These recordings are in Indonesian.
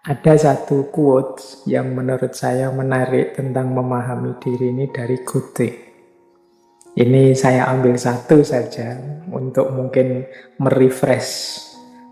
Ada satu quotes yang menurut saya menarik tentang memahami diri ini dari Goethe. Ini saya ambil satu saja untuk mungkin merefresh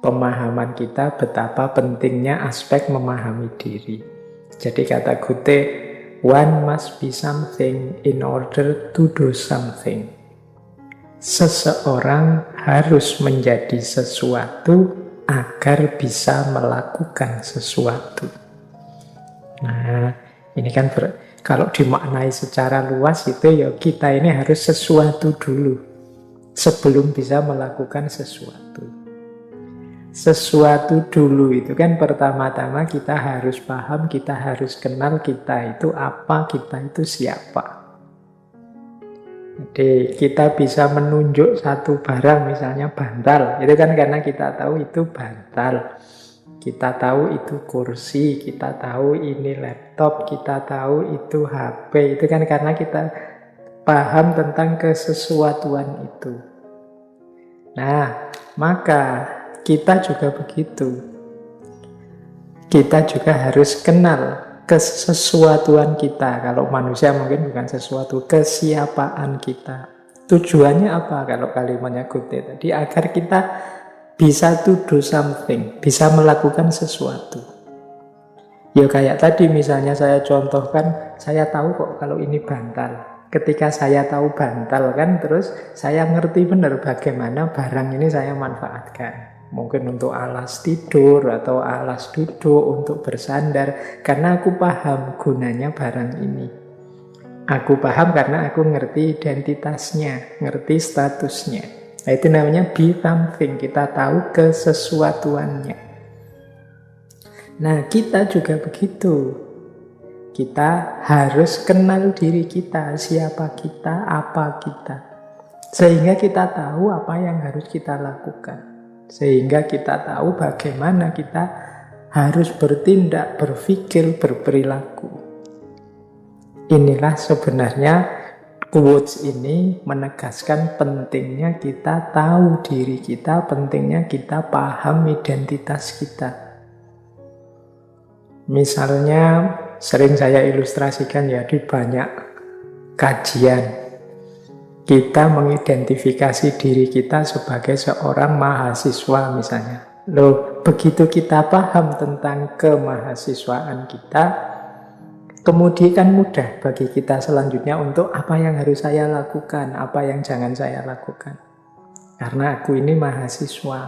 pemahaman kita betapa pentingnya aspek memahami diri. Jadi kata Goethe, one must be something in order to do something. Seseorang harus menjadi sesuatu agar bisa melakukan sesuatu. Nah, ini kan kalau dimaknai secara luas itu ya kita ini harus sesuatu dulu sebelum bisa melakukan sesuatu. Sesuatu dulu itu kan pertama-tama kita harus paham, kita harus kenal kita itu apa, kita itu siapa. Jadi kita bisa menunjuk satu barang, misalnya bantal. Itu kan karena kita tahu itu bantal. Kita tahu itu kursi, kita tahu ini laptop, kita tahu itu HP. Itu kan karena kita paham tentang kesesuatuan itu. Nah, maka kita juga begitu. Kita juga harus kenal kesesuatuan kita. Kalau manusia mungkin bukan sesuatu, kesiapaan kita. Tujuannya apa kalau kalimatnya Goethe tadi? Agar kita bisa to do something, bisa melakukan sesuatu. Ya kayak tadi misalnya saya contohkan, saya tahu kok kalau ini bantal. Ketika saya tahu bantal kan, terus saya ngerti benar bagaimana barang ini saya manfaatkan. Mungkin untuk alas tidur atau alas duduk, untuk bersandar. Karena aku paham gunanya barang ini. Aku paham karena aku ngerti identitasnya, ngerti statusnya. Nah, itu namanya be something, kita tahu kesesuatuannya. Nah, kita juga begitu. Kita harus kenal diri kita, siapa kita, apa kita. Sehingga kita tahu apa yang harus kita lakukan. Sehingga kita tahu bagaimana kita harus bertindak, berpikir, berperilaku. Inilah sebenarnya quotes ini menegaskan pentingnya kita tahu diri kita, pentingnya kita paham identitas kita. Misalnya sering saya ilustrasikan ya di banyak kajian. Kita mengidentifikasi diri kita sebagai seorang mahasiswa misalnya. Loh, begitu kita paham tentang kemahasiswaan kita, kemudian kan mudah bagi kita selanjutnya untuk apa yang harus saya lakukan, apa yang jangan saya lakukan. Karena aku ini mahasiswa.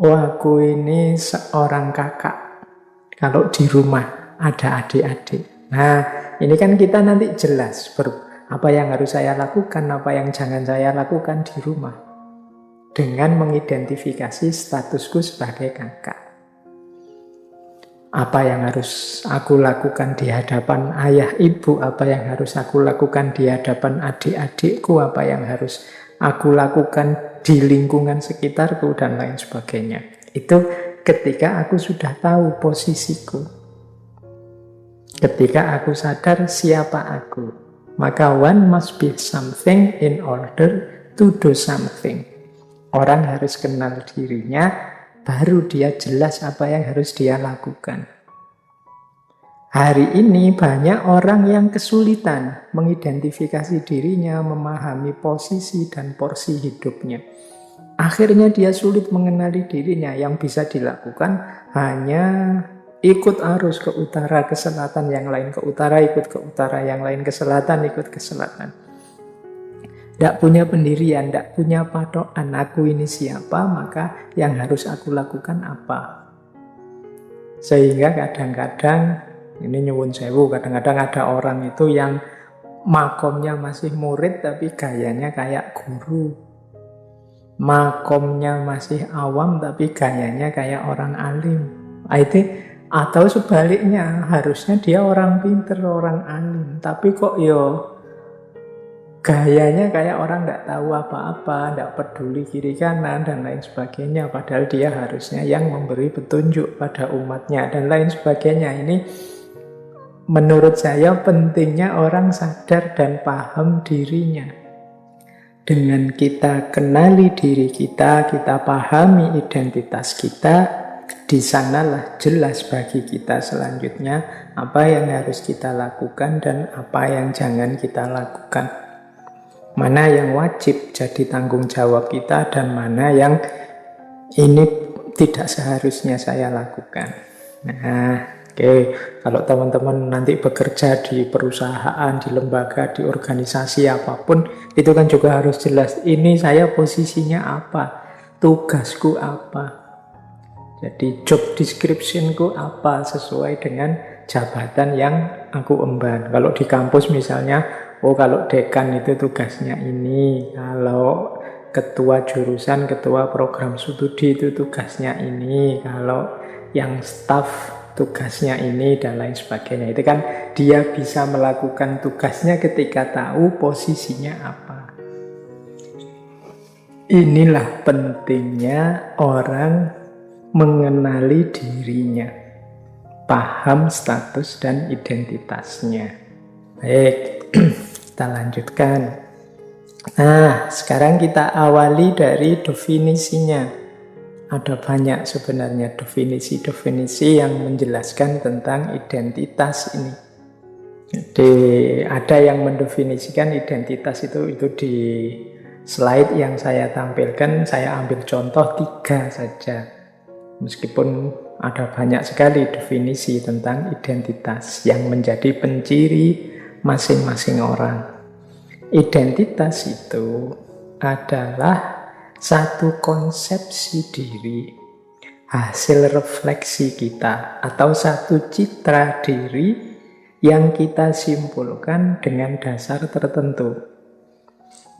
Oh, aku ini seorang kakak. Kalau di rumah ada adik-adik. Nah, ini kan kita nanti jelas apa yang harus saya lakukan, apa yang jangan saya lakukan di rumah. Dengan mengidentifikasi statusku sebagai kakak. Apa yang harus aku lakukan di hadapan ayah ibu, apa yang harus aku lakukan di hadapan adik-adikku, apa yang harus aku lakukan di lingkungan sekitarku, dan lain sebagainya. Itu ketika aku sudah tahu posisiku. Ketika aku sadar siapa aku. Maka one must be something in order to do something. Orang harus kenal dirinya, baru dia jelas apa yang harus dia lakukan. Hari ini banyak orang yang kesulitan mengidentifikasi dirinya, memahami posisi dan porsi hidupnya. Akhirnya dia sulit mengenali dirinya. Yang bisa dilakukan hanya ikut arus ke utara, ke selatan, yang lain ke utara, ikut ke utara, yang lain ke selatan, ikut ke selatan. Tidak punya pendirian, tidak punya patokan. Aku ini siapa, maka yang harus aku lakukan apa. Sehingga kadang-kadang, ini nyuwun sewu, kadang-kadang ada orang itu yang makomnya masih murid, tapi gayanya kayak guru. Makomnya masih awam, tapi gayanya kayak orang alim. Atau sebaliknya, harusnya dia orang pinter, orang alim. Tapi kok gayanya kayak orang nggak tahu apa-apa, nggak peduli kiri kanan, dan lain sebagainya. Padahal dia harusnya yang memberi petunjuk pada umatnya, dan lain sebagainya. Ini menurut saya pentingnya orang sadar dan paham dirinya. Dengan kita kenali diri kita, kita pahami identitas kita, di sanalah jelas bagi kita selanjutnya apa yang harus kita lakukan dan apa yang jangan kita lakukan. Mana yang wajib jadi tanggung jawab kita dan mana yang ini tidak seharusnya saya lakukan. Nah, oke, kalau teman-teman nanti bekerja di perusahaan, di lembaga, di organisasi apapun, itu kan juga harus jelas, ini saya posisinya apa, tugasku apa. Jadi job description-ku apa sesuai dengan jabatan yang aku emban. Kalau di kampus misalnya, oh kalau dekan itu tugasnya ini, kalau ketua jurusan, ketua program studi itu tugasnya ini, kalau yang staff tugasnya ini, dan lain sebagainya. Itu kan dia bisa melakukan tugasnya ketika tahu posisinya apa. Inilah pentingnya orang mengenali dirinya, paham status dan identitasnya. Baik, kita lanjutkan. Nah, sekarang kita awali dari definisinya. Ada banyak sebenarnya definisi-definisi yang menjelaskan tentang identitas ini. Jadi ada yang mendefinisikan identitas itu di slide yang saya tampilkan, saya ambil contoh 3 saja. Meskipun ada banyak sekali definisi tentang identitas yang menjadi penciri masing-masing orang. Identitas itu adalah satu konsepsi diri, hasil refleksi kita, atau satu citra diri yang kita simpulkan dengan dasar tertentu.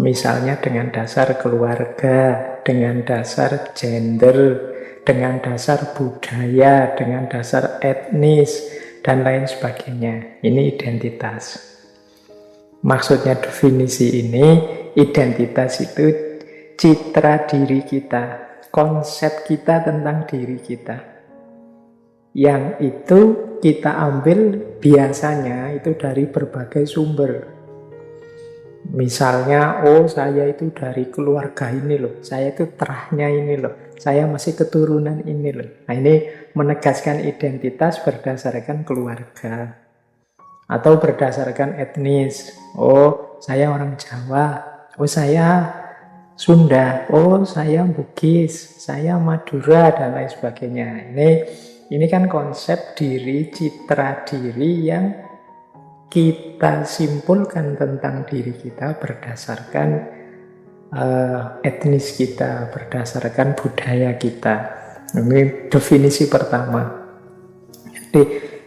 Misalnya dengan dasar keluarga, dengan dasar gender, dengan dasar budaya, dengan dasar etnis, dan lain sebagainya. Ini identitas. Maksudnya definisi ini, identitas itu citra diri kita, konsep kita tentang diri kita. Yang itu kita ambil biasanya itu dari berbagai sumber. Misalnya, oh saya itu dari keluarga ini loh, saya itu terahnya ini loh, saya masih keturunan ini loh. Nah ini menegaskan identitas berdasarkan keluarga. Atau berdasarkan etnis, oh saya orang Jawa, oh saya Sunda, oh saya Bugis, saya Madura, dan lain sebagainya. Ini kan konsep diri, citra diri yang kita simpulkan tentang diri kita berdasarkan etnis kita, berdasarkan budaya kita. Ini definisi pertama. Jadi,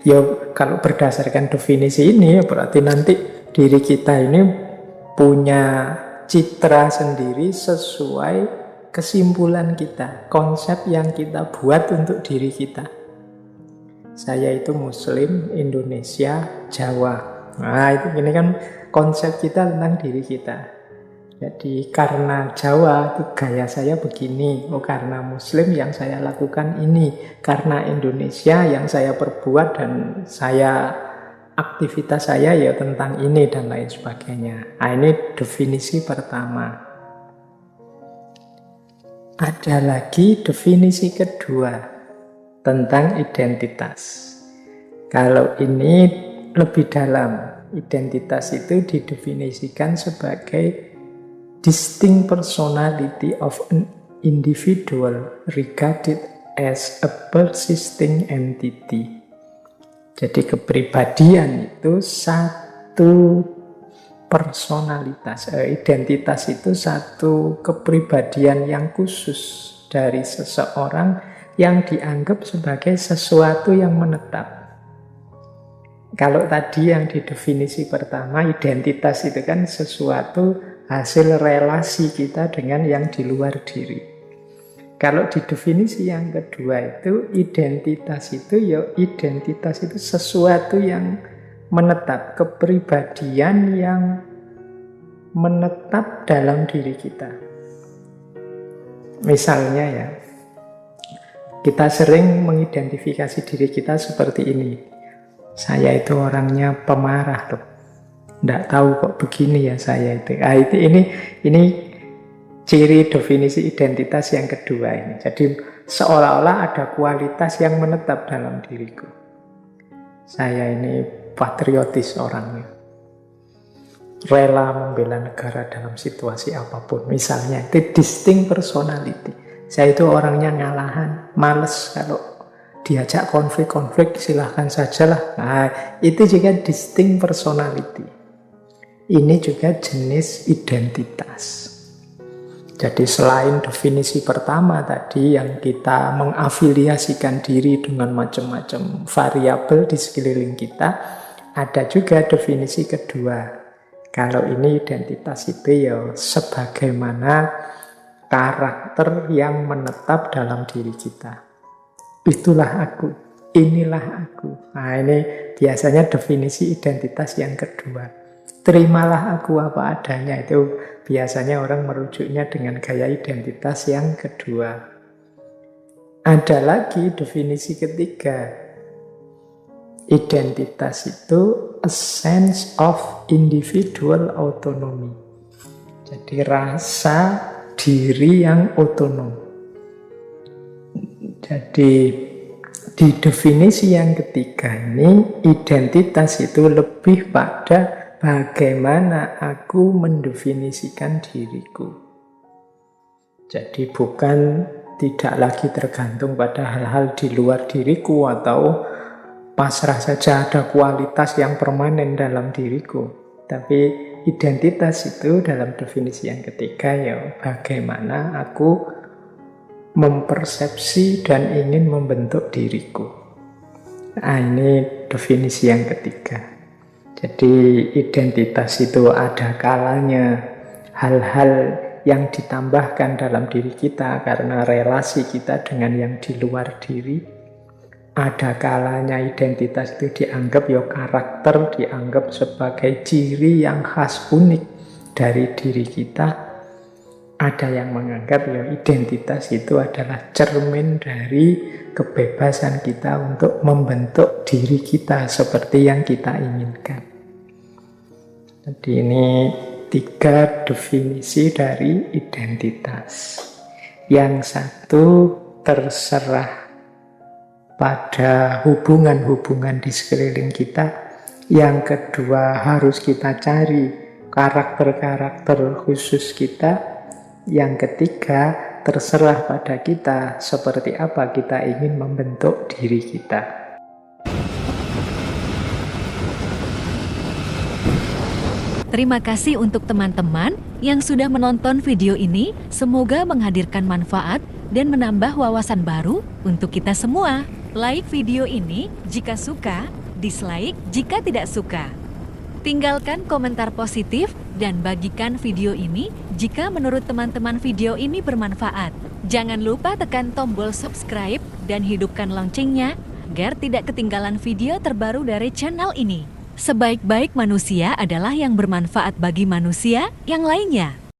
ya kalau berdasarkan definisi ini, berarti nanti diri kita ini punya citra sendiri sesuai kesimpulan kita, konsep yang kita buat untuk diri kita. Saya itu Muslim, Indonesia, Jawa. Nah, ini kan konsep kita tentang diri kita. Jadi karena Jawa itu gaya saya begini, oh karena Muslim yang saya lakukan ini, karena Indonesia yang saya perbuat dan aktivitas saya ya tentang ini dan lain sebagainya. Nah, ini definisi pertama. Ada lagi definisi kedua tentang identitas. Kalau ini lebih dalam, identitas itu didefinisikan sebagai distinct personality of an individual regarded as a persisting entity. Jadi kepribadian itu satu personalitas, identitas itu satu kepribadian yang khusus dari seseorang yang dianggap sebagai sesuatu yang menetap. Kalau tadi yang di definisi pertama, identitas itu kan sesuatu hasil relasi kita dengan yang di luar diri. Kalau di definisi yang kedua itu, identitas itu sesuatu yang menetap, kepribadian yang menetap dalam diri kita. Misalnya ya, kita sering mengidentifikasi diri kita seperti ini. Saya itu orangnya pemarah loh. Nggak tahu kok begini ya saya itu. Nah, ini ciri definisi identitas yang kedua ini. Jadi seolah-olah ada kualitas yang menetap dalam diriku. Saya ini patriotis orangnya, rela membela negara dalam situasi apapun. Misalnya, itu distinct personality. Saya itu orangnya ngalahan, males kalau diajak konflik-konflik, silahkan sajalah. Nah, itu juga distinct personality. Ini juga jenis identitas. Jadi selain definisi pertama tadi yang kita mengafiliasikan diri dengan macam-macam variabel di sekeliling kita, ada juga definisi kedua. Kalau ini identitas itu ya sebagaimana karakter yang menetap dalam diri kita. Itulah aku, inilah aku. Nah, ini biasanya definisi identitas yang kedua. Terimalah aku apa adanya, itu biasanya orang merujuknya dengan gaya identitas yang kedua. Ada lagi definisi ketiga. Identitas itu a sense of individual autonomy. Jadi rasa diri yang otonom. Jadi di definisi yang ketiga ini, identitas itu lebih pada bagaimana aku mendefinisikan diriku. Jadi bukan tidak lagi tergantung pada hal-hal di luar diriku atau pasrah saja ada kualitas yang permanen dalam diriku. Tapi identitas itu dalam definisi yang ketiga ya bagaimana aku mempersepsi dan ingin membentuk diriku. Nah, ini definisi yang ketiga. Jadi identitas itu ada kalanya hal-hal yang ditambahkan dalam diri kita karena relasi kita dengan yang di luar diri. Ada kalanya identitas itu dianggap ya karakter, dianggap sebagai ciri yang khas unik dari diri kita. Ada yang menganggap ya identitas itu adalah cermin dari kebebasan kita untuk membentuk diri kita seperti yang kita inginkan. Jadi ini 3 definisi dari identitas. Yang satu terserah pada hubungan-hubungan di sekeliling kita. Yang kedua harus kita cari karakter-karakter khusus kita. Yang ketiga terserah pada kita seperti apa kita ingin membentuk diri kita. Terima kasih untuk teman-teman yang sudah menonton video ini. Semoga menghadirkan manfaat dan menambah wawasan baru untuk kita semua. Like video ini jika suka, dislike jika tidak suka. Tinggalkan komentar positif dan bagikan video ini jika menurut teman-teman video ini bermanfaat. Jangan lupa tekan tombol subscribe dan hidupkan loncengnya agar tidak ketinggalan video terbaru dari channel ini. Sebaik-baik manusia adalah yang bermanfaat bagi manusia yang lainnya.